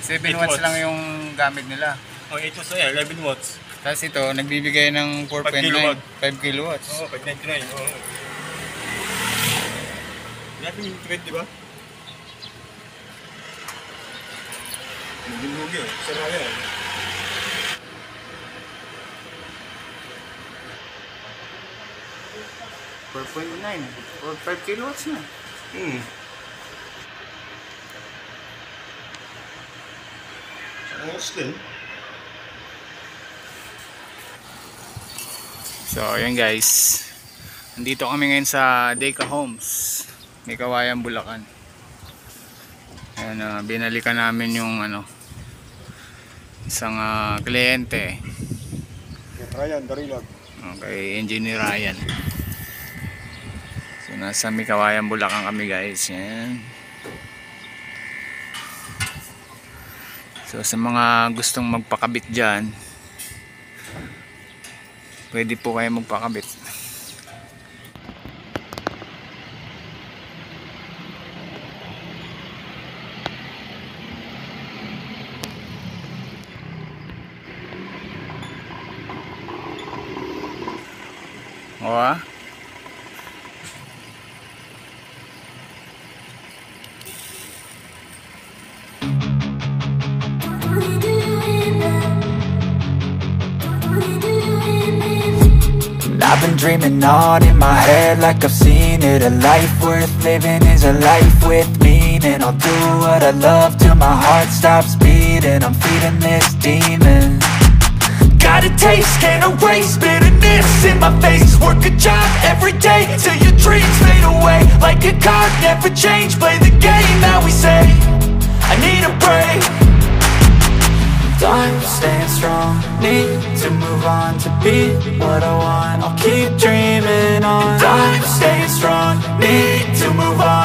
7 watts lang yung gamit nila. Oh, 8 watts na 11 watts. Tapos ito, nagbibigay ng 4.9, 5 kilowatts. Oo, 599. Oo. Natin yung 20 ba? Naging-lugi oh. Sarap yan. Or 5 kilowatts na. Oras din. So, ayan guys. Nandito kami ngayon sa Deca Homes. May Kawayan, Bulacan. Ayan, binalikan namin yung isang kliyente. Ryan, Darilag. Okay, Engineer Ryan. So, nasa may Kawayan, Bulacan kami guys. Ayan. So, sa mga gustong magpakabit dyan, pwede po kayo magpakabit. O I've been dreaming on in my head like I've seen it. A life worth living is a life with meaning. I'll do what I love till my heart stops beating. I'm feeding this demon. Got a taste, can't erase bitterness in my face. Work a job every day till your dreams fade away. Like a card, never change, play the game that we say. I need a break. I'm staying strong, need to move on to be what I want. I'll keep dreaming on. I'm staying strong, need to move on.